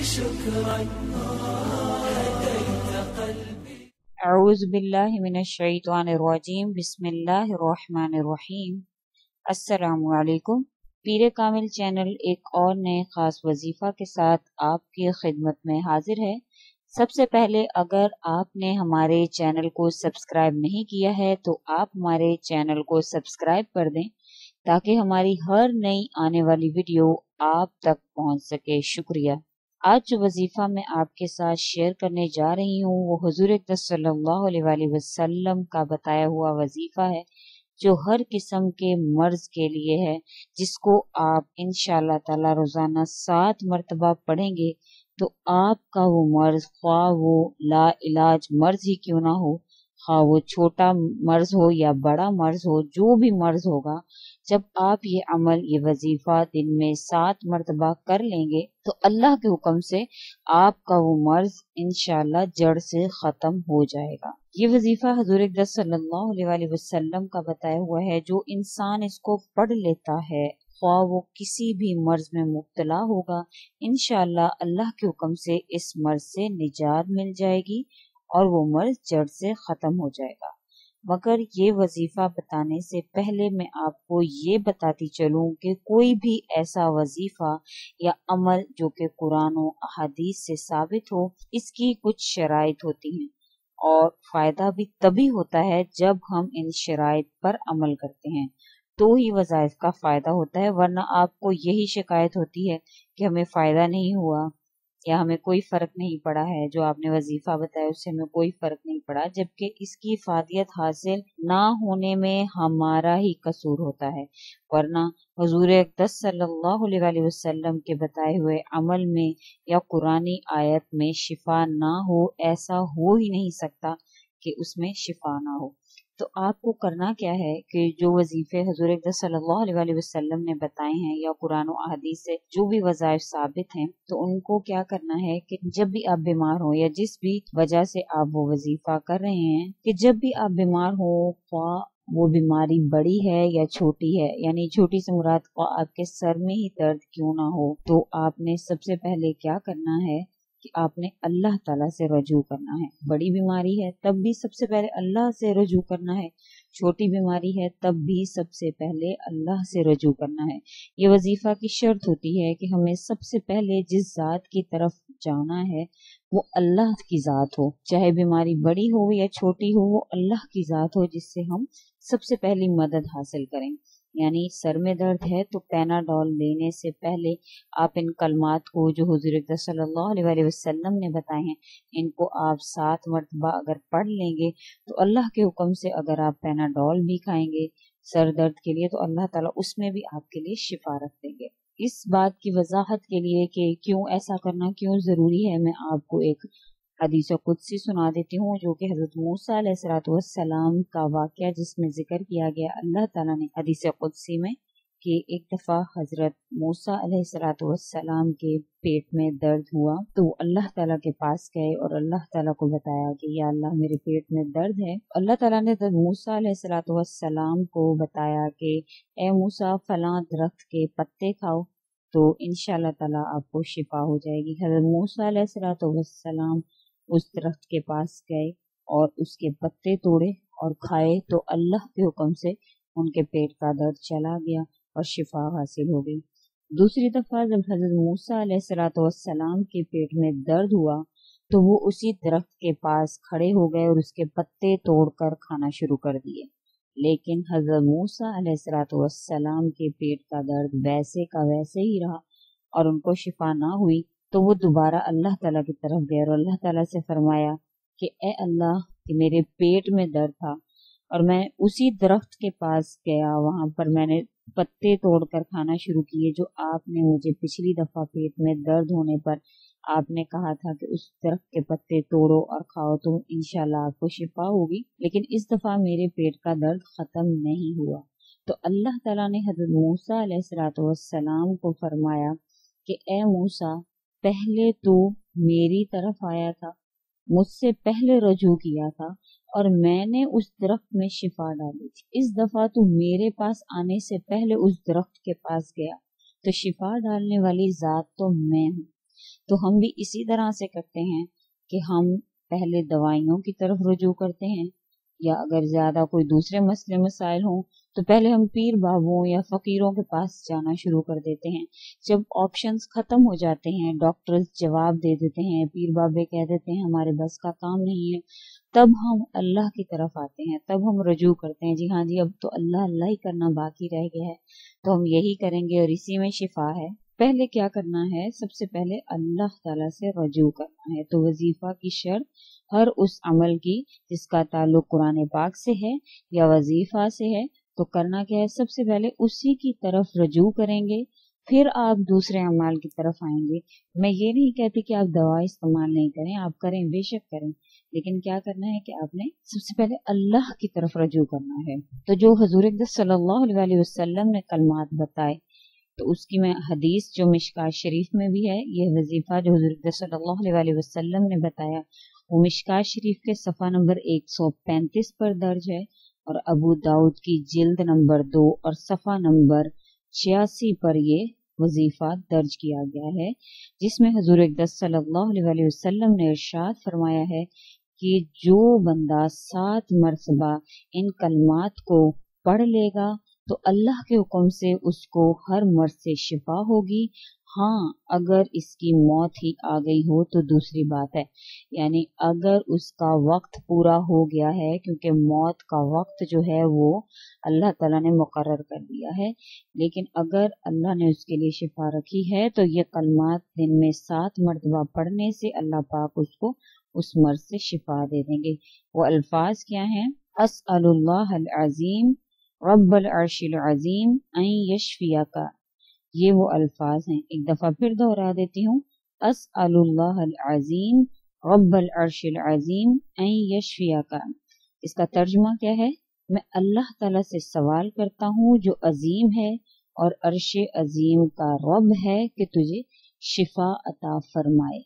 شكرا هديت قلبي. اعوذ باللہ من الشیطان الرجیم، بسم اللہ الرحمن الرحیم۔ السلام علیکم۔ پیر کامل چینل ایک اور نئے خاص وظیفہ کے ساتھ آپ کی خدمت میں حاضر ہے۔ سب سے پہلے اگر آپ نے ہمارے چینل کو سبسکرائب نہیں کیا ہے تو آپ ہمارے چینل کو سبسکرائب کر دیں تاکہ ہماری ہر نئی آنے والی ویڈیو آپ تک پہنچ سکے۔ شکریہ۔ آج جو وظیفہ میں آپ کے ساتھ شیئر کرنے جا رہی ہوں وہ حضور اقدس صلی اللہ علیہ وآلہ وسلم کا بتایا ہوا وظیفہ ہے جو ہر قسم کے مرض کے لیے ہے، جس کو آپ انشاءاللہ تعالی روزانہ 7 مرتبہ پڑھیں گے تو آپ کا وہ مرض، خواہ وہ لا علاج مرض ہی کیوں نہ ہو، خواہ وہ چھوٹا مرض ہو یا بڑا مرض ہو، جو بھی مرض ہوگا، جب آپ یہ عمل، یہ وظیفہ دن میں 7 مرتبہ کر لیں گے تو اللہ کے حکم سے آپ کا وہ مرض انشاءاللہ جڑ سے ختم ہو جائے گا۔ یہ وظیفہ حضور اقدس صلی اللہ علیہ وآلہ وسلم کا بتایا ہوا ہے، جو انسان اس کو پڑھ لیتا ہے خواہ وہ کسی بھی مرض میں مبتلا ہوگا، انشاءاللہ اللہ کے حکم سے اس مرض سے نجات مل جائے گی اور وہ مرض جڑ سے ختم ہو جائے گا۔ مگر یہ وظیفہ بتانے سے پہلے میں آپ کو یہ بتاتی چلوں کہ کوئی بھی ایسا وظیفہ یا عمل جو کہ قرآن و احادیث سے ثابت ہو، اس کی کچھ شرائط ہوتی ہیں اور فائدہ بھی تبھی ہوتا ہے جب ہم ان شرائط پر عمل کرتے ہیں تو ہی وظائف کا فائدہ ہوتا ہے، ورنہ آپ کو یہی شکایت ہوتی ہے کہ ہمیں فائدہ نہیں ہوا یا ہمیں کوئی فرق نہیں پڑا ہے، جو آپ نے وظیفہ بتایا اس سے ہمیں کوئی فرق نہیں پڑا، جبکہ اس کی افادیت حاصل نہ ہونے میں ہمارا ہی قصور ہوتا ہے، ورنہ حضور اقدس صلی اللہ علیہ وآلہ وسلم کے بتائے ہوئے عمل میں یا قرآنی آیت میں شفا نہ ہو، ایسا ہو ہی نہیں سکتا کہ اس میں شفا نہ ہو۔ تو آپ کو کرنا کیا ہے کہ جو وظیفے حضور اقدس صلی اللہ علیہ وآلہ وسلم نے بتائے ہیں یا قرآن و احادیث سے جو بھی وظائف ثابت ہیں، تو ان کو کیا کرنا ہے کہ جب بھی آپ بیمار ہو یا جس بھی وجہ سے آپ وہ وظیفہ کر رہے ہیں، کہ جب بھی آپ بیمار ہو، خواہ وہ بیماری بڑی ہے یا چھوٹی ہے، یعنی چھوٹی سے مراد خواہ آپ کے سر میں ہی درد کیوں نہ ہو، تو آپ نے سب سے پہلے کیا کرنا ہے کہ آپ نے اللہ تعالیٰ سے رجوع کرنا ہے۔ بڑی بیماری ہے تب بھی سب سے پہلے اللہ سے رجوع کرنا ہے، چھوٹی بیماری ہے تب بھی سب سے پہلے اللہ سے رجوع کرنا ہے۔ یہ وظیفہ کی شرط ہوتی ہے کہ ہمیں سب سے پہلے جس ذات کی طرف جانا ہے وہ اللہ کی ذات ہو، چاہے بیماری بڑی ہو یا چھوٹی ہو، وہ اللہ کی ذات ہو جس سے ہم سب سے پہلی مدد حاصل کریں۔ یعنی سر میں درد ہے تو پیناڈول لینے سے پہلے آپ ان کلمات کو جو حضور اقدس صلی اللہ علیہ وآلہ وسلم نے بتائے ہیں، ان کو آپ 7 مرتبہ اگر پڑھ لیں گے تو اللہ کے حکم سے اگر آپ پیناڈول بھی کھائیں گے سر درد کے لیے تو اللہ تعالیٰ اس میں بھی آپ کے لیے شفا رکھ دیں گے۔ اس بات کی وضاحت کے لیے کہ کیوں ایسا کرنا کیوں ضروری ہے، میں آپ کو ایک حدیث قدسی سنا دیتی ہوں جو کہ حضرت موسیٰ علیہ السلام کا واقعہ جس میں ذکر کیا گیا اللہ تعالیٰ نے حدیث قدسی میں کہ ایک دفعہ حضرت موسیٰ علیہ السلام کے پیٹ میں درد ہوا تو اللہ تعالیٰ کے پاس گئے اور اللہ تعالیٰ کو بتایا کہ یا اللہ میرے پیٹ میں درد ہے۔ اللہ تعالیٰ نے حضرت موسیٰ علیہ السلام کو بتایا کہ اے موسیٰ فلاں درخت کے پتے کھاؤ تو انشاءاللہ تعالیٰ آپ کو شفا ہو جائے گی۔ حضرت موسیٰ علیہ السلام اس درخت کے پاس گئے اور اس کے پتے توڑے اور کھائے تو اللہ کے حکم سے ان کے پیٹ کا درد چلا گیا اور شفا حاصل ہو گئی۔ دوسری دفعہ جب حضرت موسیٰ علیہ السلام کے پیٹ میں درد ہوا تو وہ اسی درخت کے پاس کھڑے ہو گئے اور اس کے پتے توڑ کر کھانا شروع کر دیے، لیکن حضرت موسیٰ علیہ السلام کے پیٹ کا درد ویسے کا ویسے ہی رہا اور ان کو شفا نہ ہوئی۔ تو وہ دوبارہ اللہ تعالیٰ کی طرف گئے اور اللہ تعالیٰ سے فرمایا کہ اے اللہ کہ میرے پیٹ میں درد تھا اور میں اسی درخت کے پاس گیا، وہاں پر میں نے پتے توڑ کر کھانا شروع کیے جو آپ نے مجھے پچھلی دفعہ پیٹ میں درد ہونے پر آپ نے کہا تھا کہ اس درخت کے پتے توڑو اور کھاؤ تو انشاءاللہ آپ کو شفا ہوگی، لیکن اس دفعہ میرے پیٹ کا درد ختم نہیں ہوا۔ تو اللہ تعالیٰ نے حضرت موسیٰ علیہ السلام کو فرمایا کہ اے موسیٰ پہلے تو میری طرف آیا تھا، مجھ سے پہلے رجوع کیا تھا اور میں نے اس درخت میں شفا ڈالی تھی، اس دفعہ تو میرے پاس آنے سے پہلے اس درخت کے پاس گیا تو شفا ڈالنے والی ذات تو میں ہوں، तो हम भी इसी तरह से करते हैं कि हम पहले दवाइयों की तरफ रुजू करते हैं, या अगर ज्यादा कोई दूसरे मसले मसाइल हों तो पहले हम पीर बाबुओं या फकीरों के पास जाना शुरू कर देते हैं। जब ऑप्शंस खत्म हो जाते हैं, डॉक्टर्स जवाब दे देते हैं, पीर बाबे कह देते हैं हमारे बस का काम नहीं है, तब हम अल्लाह की तरफ आते हैं, तब हम रुजू करते हैं। जी हाँ जी, अब तो अल्लाह अल्लाह ही करना बाकी रह गया है, तो हम यही करेंगे और इसी में शिफा है। पहले क्या करना है, सबसे पहले अल्लाह ताला से रुजू करना है। तो वजीफा की शर्त हर उस अमल की जिसका ताल्लुक कुरान पाक से है या वजीफा से है, तो करना क्या है, सबसे पहले उसी की तरफ रुजू करेंगे, फिर आप दूसरे अमाल की तरफ आएंगे। मैं ये नहीं कहती कि आप दवा इस्तेमाल नहीं करें, आप करें, बेशक करें, लेकिन क्या करना है कि आपने सबसे पहले अल्लाह की तरफ रुजू करना है। तो जो हुजूर अक़दस सल्लल्लाहु अलैहि वसल्लम ने कलमात बताए, तो उसकी मैं हदीस जो मिशकात शरीफ में भी है, ये वजीफा जो हुजूर अक़दस सल्लल्लाहु अलैहि वसल्लम ने बताया वो मिशकात शरीफ के सफ़ा नंबर 135 पर दर्ज है, और अबू दाऊद की जिल्द नंबर 2 और सफ़ा नंबर 86 पर ये वजीफा दर्ज किया गया है, जिसमें हुजूर अक़दस सल्लल्लाहु अलैहि वसल्लम ने इरशाद फरमाया है कि जो बंदा 7 मरतबा इन कलमात को पढ़ लेगा तो अल्लाह के हुक्म से उसको हर मर्ज से शिफा होगी। हाँ, अगर इसकी मौत ही आ गई हो तो दूसरी बात है, यानी अगर उसका वक्त पूरा हो गया है, क्योंकि मौत का वक्त जो है वो अल्लाह ताला ने मुकर्रर कर दिया है, लेकिन अगर अल्लाह ने उसके लिए शिफा रखी है तो ये कलमात दिन में 7 मरतबा पढ़ने से अल्लाह पाक उसको उस मर्ज से शिफा दे देंगे। वो अल्फाज क्या हैं, अस्अलुल्लाहल अज़ीम रब्बल अर्शिल अज़ीम अन यशफियका, ये वो अल्फाज हैं। एक दफा फिर दोहरा देती हूँ, अस्अलुल्लाहल अज़ीम रब्बल अर्शिल अज़ीम अन यशफियका। इसका तर्जुमा क्या है, मैं अल्लाह ताला से सवाल करता हूँ जो अजीम है और अर्श अजीम का रब है कि तुझे शिफा अता फरमाए।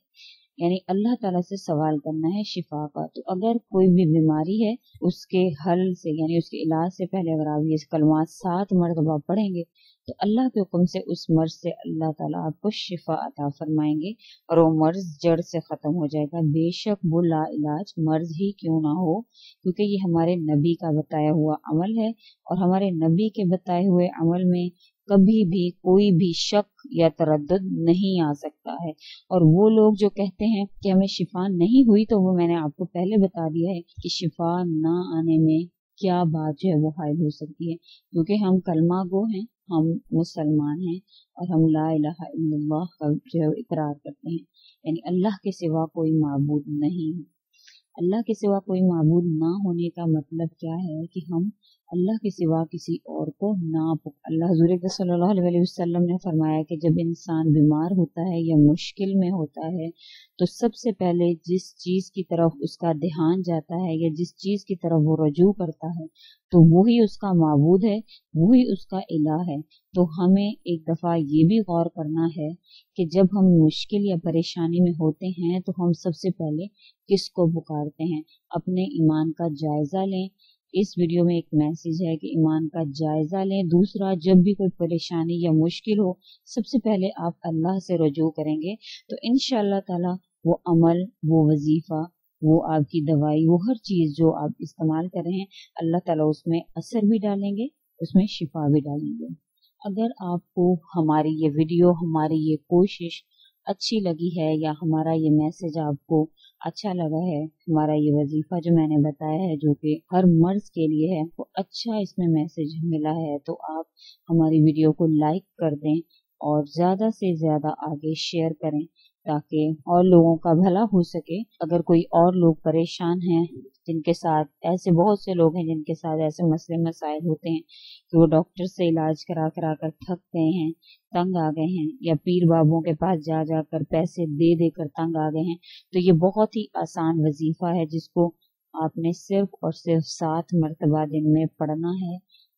यानी अल्लाह ताला से सवाल करना है शिफा का। तो अगर कोई भी बीमारी है उसके हल से, यानी उसके इलाज से पहले अगर आप ये कलमात 7 मरतबा पढ़ेंगे तो अल्लाह के हुक्म से उस मर्ज से अल्लाह ताला आपको शिफा अता फरमाएंगे और वो मर्ज जड़ से खत्म हो जाएगा, बेशक वो ला इलाज मर्ज ही क्यों ना हो, क्योंकि ये हमारे नबी का बताया हुआ अमल है और हमारे नबी के बताए हुए अमल में कभी भी कोई भी शक या तरद्दुद नहीं आ सकता है। और वो लोग जो कहते हैं कि हमें शिफा नहीं हुई, तो वो मैंने आपको पहले बता दिया है कि शिफा ना आने में क्या बात जो है वो हायल हो सकती है, क्योंकि हम कलमा गो हैं, हम मुसलमान हैं और हम ला इलाहा इल्लल्लाह का जो है इकरार करते हैं, यानी अल्लाह के सिवा कोई माबूद नहीं है। अल्लाह के सिवा कोई माबूद ना होने का मतलब क्या है कि हम अल्लाह के सिवा किसी और को ना अल्लाह हुज़ूर सल्लल्लाहु अलैहि वसल्लम ने फरमाया कि जब इंसान बीमार होता है या मुश्किल में होता है तो सबसे पहले जिस चीज़ की तरफ उसका ध्यान जाता है या जिस चीज़ की तरफ वो रजू करता है तो वही उसका माबूद है, वही उसका इलाह है। तो हमें एक दफ़ा ये भी गौर करना है कि जब हम मुश्किल या परेशानी में होते हैं तो हम सबसे पहले किसको पुकारते हैं। अपने ईमान का जायज़ा लें। इस वीडियो में एक मैसेज है कि ईमान का जायज़ा लें। दूसरा, जब भी कोई परेशानी या मुश्किल हो सबसे पहले आप अल्लाह से रजू करेंगे तो इंशाअल्लाह ताला वो अमल, वो वजीफ़ा, वो आपकी दवाई, वो हर चीज़ जो आप इस्तेमाल कर रहे हैं अल्लाह ताला उसमें असर भी डालेंगे, उसमें शिफा भी डालेंगे। अगर आपको हमारी ये वीडियो, हमारी ये कोशिश अच्छी लगी है या हमारा ये मैसेज आपको अच्छा लगा है, हमारा ये वजीफा जो मैंने बताया है जो कि हर मर्ज के लिए है, वो अच्छा इसमें मैसेज मिला है, तो आप हमारी वीडियो को लाइक कर दें और ज़्यादा से ज़्यादा आगे शेयर करें ताकि और लोगों का भला हो सके। अगर कोई और लोग परेशान हैं, जिनके साथ ऐसे बहुत से लोग हैं जिनके साथ ऐसे मसले मसाइल होते हैं कि वो डॉक्टर से इलाज करा करा कर थक गए हैं, तंग आ गए हैं, या पीर बाबुओं के पास जा जाकर पैसे दे देकर तंग आ गए हैं, तो ये बहुत ही आसान वजीफा है जिसको आपने सिर्फ और सिर्फ 7 मरतबा दिन में पढ़ना है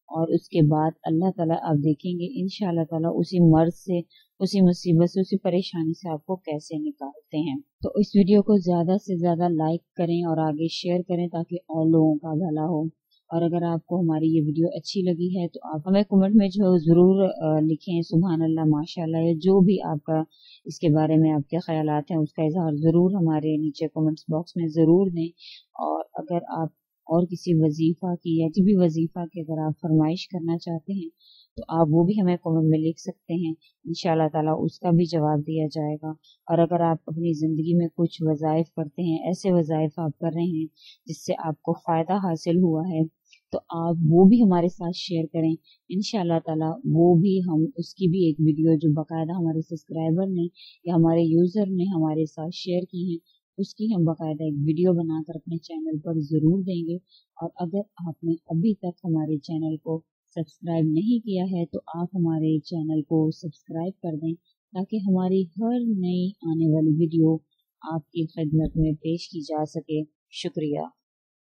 और उसके बाद अल्लाह ताला आप देखेंगे इंशाअल्लाह ताला उसी मर्ज से, उसी मुसीबत से, उसी परेशानी से आपको कैसे निकालते हैं। तो इस वीडियो को ज़्यादा से ज़्यादा लाइक करें और आगे शेयर करें ताकि और लोगों का भला हो। اور اگر آپ کو हमारी ये वीडियो अच्छी लगी है तो आप हमें कमेंट में जो ज़रूर लिखें सुभान अल्लाह माशाल्लाह, या जो भी आपका इसके बारे में आपके ख्यालात हैं उसका इजहार ज़रूर हमारे नीचे कमेंट्स बॉक्स में ज़रूर दें। और अगर आप और किसी वजीफ़ा की या किसी भी वजीफ़ा की अगर आप फरमाइश करना चाहते हैं तो आप वो भी हमें कमेंट में लिख सकते हैं, इंशाअल्लाह ताला उसका भी जवाब दिया जाएगा। और अगर आप अपनी ज़िंदगी में कुछ वज़ाइफ करते हैं, ऐसे वज़ाइफ आप कर रहे हैं जिससे आपको फ़ायदा हासिल हुआ है, तो आप वो भी हमारे साथ शेयर करें, इंशाअल्लाह ताला वो भी हम उसकी भी एक वीडियो जो बाकायदा हमारे सब्सक्राइबर ने या हमारे यूज़र ने हमारे साथ शेयर की है, उसकी हम बाकायदा एक वीडियो बनाकर अपने चैनल पर ज़रूर देंगे। और अगर आपने अभी तक हमारे चैनल को सब्सक्राइब नहीं किया है तो आप हमारे चैनल को सब्सक्राइब कर दें, ताकि हमारी हर नई आने वाली वीडियो आपकी खिदमत में पेश की जा सके। शुक्रिया।